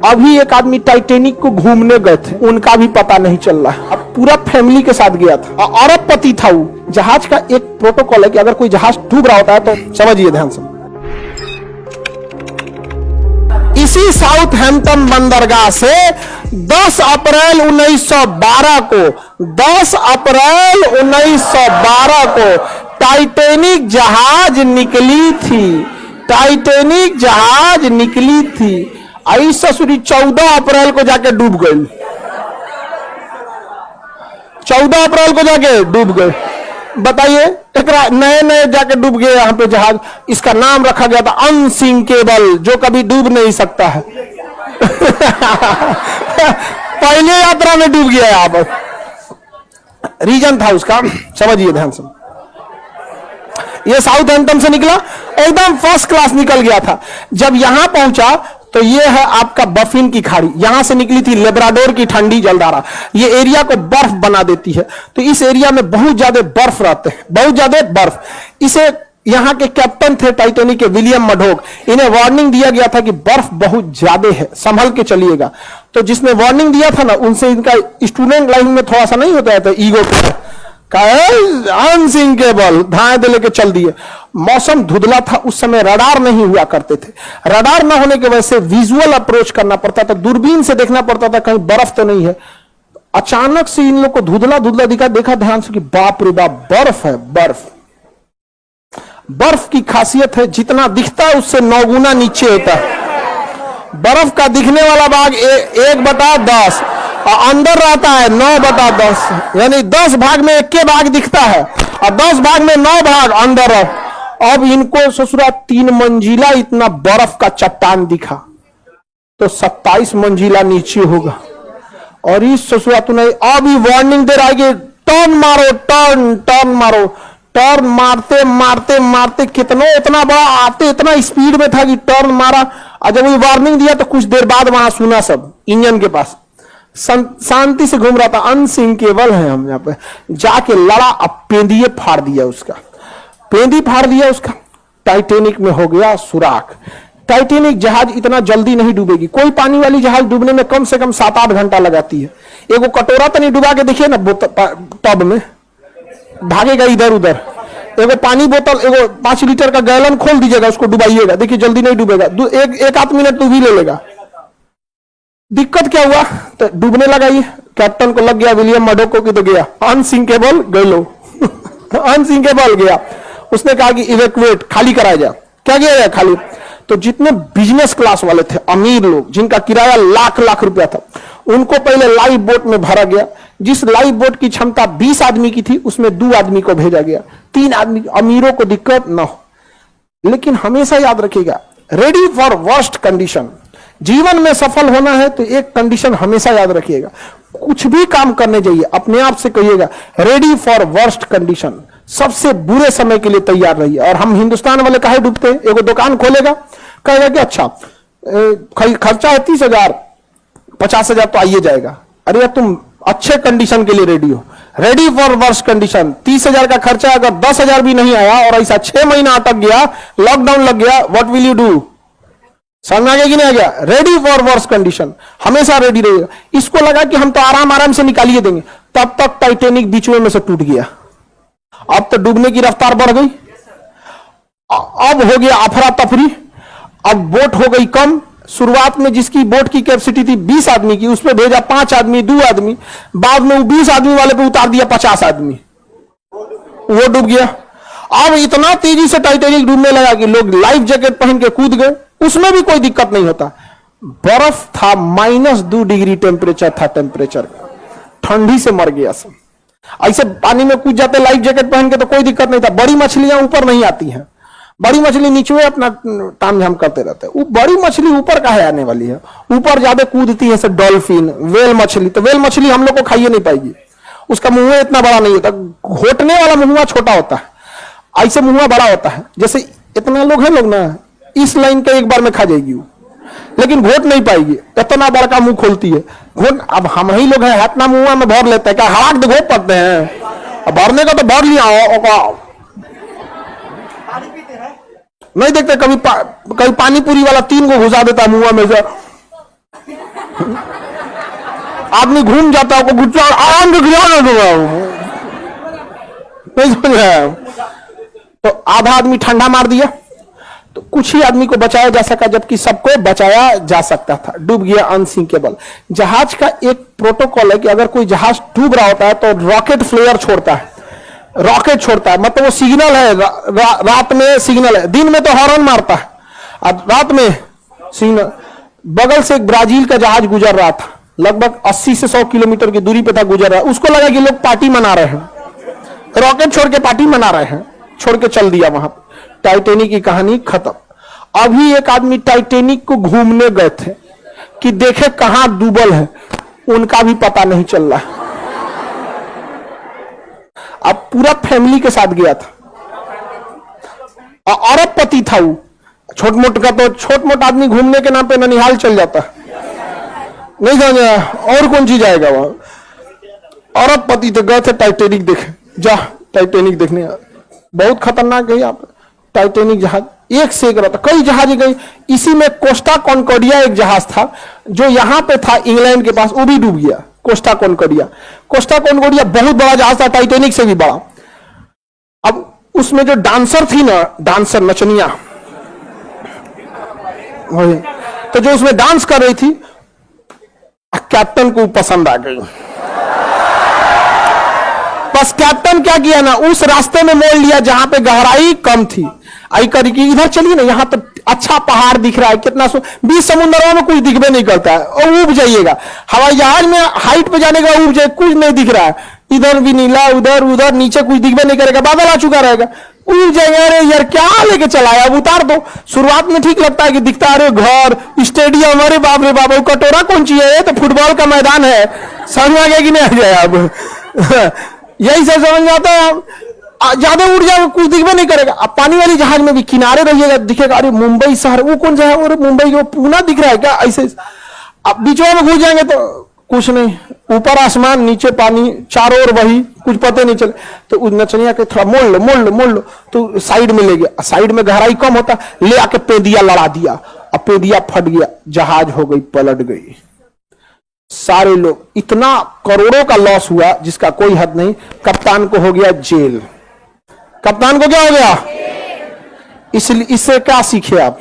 अभी एक आदमी टाइटेनिक को घूमने गए थे, उनका भी पता नहीं चल रहा है। अब पूरा फैमिली के साथ गया था, अरबपति था वो। जहाज का एक प्रोटोकॉल है कि अगर कोई जहाज डूब रहा होता है तो समझिए ध्यान से। इसी साउथहैम्पटन बंदरगाह से 10 अप्रैल 1912 को 10 अप्रैल 1912 को टाइटेनिक जहाज निकली थी। टाइटेनिक जहाज निकली थी। आई ससुरी 14 अप्रैल को जाके डूब गई। 14 अप्रैल को जाके डूब गए। बताइए, एक नए नए जाके डूब गए यहाँ पे जहाज। इसका नाम रखा गया था अनसिंकेबल, जो कभी डूब नहीं सकता है। पहले यात्रा में डूब गया यहाँ पर। रीजन था उसका, समझिए ध्यान से। ये साउथहैम्पटन से निकला, एकदम फर्स्ट क्लास निकल गया था। जब यहां पहुंचा तो ये है आपका बफिन की खाड़ी। यहां से निकली थी लेब्राडोर की ठंडी जलधारा। ये एरिया को बर्फ बना देती है, तो इस एरिया में बहुत ज्यादा बर्फ रहते हैं, बहुत ज्यादा बर्फ। इसे यहां के कैप्टन थे टाइटेनिक के, विलियम मडोक। इन्हें वार्निंग दिया गया था कि बर्फ बहुत ज्यादा है, संभल के चलिएगा। तो जिसने वार्निंग दिया था ना, उनसे इनका स्टूडेंट लाइफ में थोड़ा सा नहीं होता है ईगो अनसिंकेबल, धाए दे लेके चल दिए। मौसम धुंधला था, उस समय रडार नहीं हुआ करते थे। रडार ना होने की वजह से विजुअल अप्रोच करना पड़ता था, दूरबीन से देखना पड़ता था कहीं बर्फ तो नहीं है। अचानक से इन लोग को धुंधला धुंधला दिखा, देखा ध्यान से कि बाप रे बाप, बर्फ है। बर्फ बर्फ की खासियत है, जितना दिखता है उससे 9 गुना नीचे होता है। बर्फ का दिखने वाला भाग 1/10 और अंदर रहता है 9/10, यानी 10 भाग में 1 भाग दिखता है और 10 भाग में 9 भाग अंदर है। अब इनको ससुरा 3 मंजिला इतना बर्फ का चट्टान दिखा, तो 27 मंजिला नीचे होगा। और इस ससुरा तूने अभी वार्निंग दे रहा है कि टर्न मारो, टर्न टर्न मारो। टर्न मारते मारते मारते कितना इतना बड़ा आते, इतना स्पीड में था कि टर्न मारा। और जब वो वार्निंग दिया तो कुछ देर बाद वहां सुना सब इंजन के पास शांति से घूम रहा था। अनसिंकेबल है हम यहाँ पे। जाके लड़ा, अब पेंदिए फाड़ दिया उसका, पेंदी फाड़ दिया उसका। टाइटेनिक में हो गया सुराख। टाइटेनिक जहाज इतना जल्दी नहीं डूबेगी। कोई पानी वाली जहाज डूबने में कम से कम 7-8 घंटा लगाती है। एगो कटोरा तो नहीं डुबा के देखिए ना टब में, भागेगा इधर उधर। एगो पानी बोतल, एगो 5 लीटर का गैलन खोल दीजिएगा, उसको डुबाइएगा, देखिए जल्दी नहीं डूबेगा। एक आध मिनट तो भी ले लेगा। दिक्कत क्या हुआ, तो डूबने लगा। ये कैप्टन को लग गया विलियम मडोको की, तो गया अनसिंकेबल, गलो अनसिंकेबल गया। उसने कहा कि इवैक्यूएट, खाली कराया जाए। क्या किया जाए? खाली। तो जितने बिजनेस क्लास वाले थे, अमीर लोग, जिनका किराया लाख लाख रुपया था, उनको पहले लाइफ बोट में भरा गया। जिस लाइफ बोट की क्षमता 20 आदमी की थी, उसमें 2 आदमी को भेजा गया। 3 आदमी, अमीरों को दिक्कत ना हो। लेकिन हमेशा याद रखिएगा, रेडी फॉर वर्स्ट कंडीशन। जीवन में सफल होना है तो एक कंडीशन हमेशा याद रखिएगा। कुछ भी काम करने जाइए, अपने आप से कहिएगा रेडी फॉर वर्स्ट कंडीशन। सबसे बुरे समय के लिए तैयार रहिए। और हम हिंदुस्तान वाले काहे डूबते हैं? एगो दुकान खोलेगा, कहेगा कि अच्छा खर्चा है 30,000, 50,000 तो आइए जाएगा। अरे यार, तुम अच्छे कंडीशन के लिए रेडी हो, रेडी फॉर वर्स्ट कंडीशन। 30,000 का खर्चा, अगर 10,000 भी नहीं आया और ऐसा 6 महीना अटक गया, लॉकडाउन लग गया, व्हाट विल यू डू? समझ में आ गया कि नहीं आ गया? रेडी फॉर वर्स्ट कंडीशन, हमेशा रेडी रहिएगा। इसको लगा कि हम तो आराम आराम से निकालिए देंगे, तब तक टाइटेनिक बीच में से टूट गया। अब तो डूबने की रफ्तार बढ़ गई। अब हो गया अफरा तफरी। अब बोट हो गई कम। शुरुआत में जिसकी बोट की कैपेसिटी थी 20 आदमी की, उसमें भेजा 5 आदमी, 2 आदमी। बाद में वो 20 आदमी वाले पे उतार दिया 50 आदमी, वो डूब गया। अब इतना तेजी से टाइटेनिक डूबने लगा कि लोग लाइफ जैकेट पहन के कूद गए। उसमें भी कोई दिक्कत नहीं होता। बर्फ था, -2 डिग्री टेम्परेचर था, टेम्परेचर ठंडी से मर गया सब। ऐसे पानी में कूद जाते लाइफ जैकेट पहन के तो कोई दिक्कत नहीं था। बड़ी मछलियां ऊपर नहीं आती हैं, बड़ी मछली नीचे अपना ताम झाम करते रहते हैं। वो बड़ी मछली ऊपर काहे आने वाली है? ऊपर ज्यादा कूदती है, डॉल्फिन, वेल मछली। तो वेल मछली हम लोग को खाइए नहीं पाएगी, उसका मुंह इतना बड़ा नहीं होता। घोटने वाला मुंह छोटा होता है, ऐसे मुंह बड़ा होता है। जैसे इतना लोग हैं लोग ना, इस लाइन के एक बार में खा जाएगी वो, लेकिन घोट नहीं पाएगी, इतना बड़ा मुंह खोलती है। घोट, अब हम ही लोग हैं, इतना मुंह में भर लेते हैं, क्या हड़ाक दे घोट पड़ते हैं? भरने का तो भर लिया, नहीं देखते कभी कभी पानी पूरी वाला 3 को घुसा देता है मुंह में से। आदमी घूम जाता है, गुस्सा आराम से गिरा दूंगा, नहीं समझ रहा। तो आधा आदमी ठंडा मार दिया, तो कुछ ही आदमी को बचाया जा सका, जबकि सबको बचाया जा सकता था। डूब गया अनसिंकेबल। जहाज का एक प्रोटोकॉल है कि अगर कोई जहाज डूब रहा होता है तो रॉकेट फ्लेयर छोड़ता है, रॉकेट छोड़ता है, मतलब वो सिग्नल है, रात में सिग्नल है, दिन में तो हॉर्न मारता है, और रात में सिग्नल। बगल से एक ब्राजील का जहाज गुजर रहा था, लगभग 80 से 100 किलोमीटर की दूरी पे था, गुजर रहा है। उसको लगा कि लोग पार्टी मना रहे हैं, रॉकेट छोड़ के पार्टी मना रहे हैं, छोड़ के चल दिया वहां पे। टाइटैनिक की कहानी खत्म। अभी एक आदमी टाइटैनिक को घूमने गए थे कि देखे कहां डूबल है, उनका भी पता नहीं चल रहा। अब पूरा फैमिली के साथ गया था, अरबपति था वो। छोट मोट का तो छोट मोट आदमी घूमने के नाम पे ननिहाल चल जाता, नहीं समझा, और कौन चीज आएगा वहां। अरबपति तो गए थे टाइटैनिक देखे, जा टाइटैनिक देखने। बहुत खतरनाक है यहाँ पे टाइटैनिक जहाज, एक से एक रहता, कई जहाज गई। इसी में कोस्टा कॉन्कॉर्डिया एक जहाज था जो यहां पे था इंग्लैंड के पास, वो भी डूब गया। कोस्टा कॉन्कॉर्डिया, कोस्टा कॉन्कॉर्डिया बहुत बड़ा जहाज था, टाइटैनिक से भी बड़ा। अब उसमें जो डांसर थी ना, डांसर नचनिया, तो जो उसमें डांस कर रही थी, कैप्टन को पसंद आ गई। बस कैप्टन क्या किया ना, उस रास्ते में मोड़ लिया जहां पे गहराई कम थी। आई करी कि इधर चलिए ना, यहां तो अच्छा पहाड़ दिख रहा है, कितना 20 समुद्रों में कुछ दिखबे नहीं करता है, और उब जाइएगा। हवाई जहाज में हाइट पे जाने का उब जाए, कुछ नहीं दिख रहा है, इधर भी नीला, उधर उधर, नीचे कुछ दिखबे नहीं करेगा, बादल आ चुका रहेगा, उब जाएगा। अरे यार क्या लेके चला है, अब उतार दो। शुरुआत में ठीक लगता है कि दिखता है, अरे घर, स्टेडियम, अरे बाप रे बाप, कटोरा कौन चीज है, ये तो फुटबॉल का मैदान है। समझ में आ गया कि नहीं आ गया अब यही सब समझ में आता है। ज्यादा उड़ जाएगा, कुछ दिखबे नहीं करेगा। अब पानी वाली जहाज में भी किनारे रहिएगा, दिखेगा अरे मुंबई शहर, वो कौन सा है, और मुंबई को पूना दिख रहा है क्या, ऐसे। अब बीचों में घुस जाएंगे तो कुछ नहीं, ऊपर आसमान, नीचे पानी, चारों ओर वही, कुछ पता नहीं चले। तो नचनिया के थोड़ा मोड़ लो मोड़ लो मोड़ लो, तो साइड में ले गया। साइड में गहराई कम होता, ले आके पेदिया लड़ा दिया, अब पेदिया फट गया, जहाज हो गई, पलट गई। सारे लोग, इतना करोड़ों का लॉस हुआ जिसका कोई हद नहीं। कप्तान को हो गया जेल। कप्तान को क्या हो गया? इसलिए इससे क्या सीखे आप?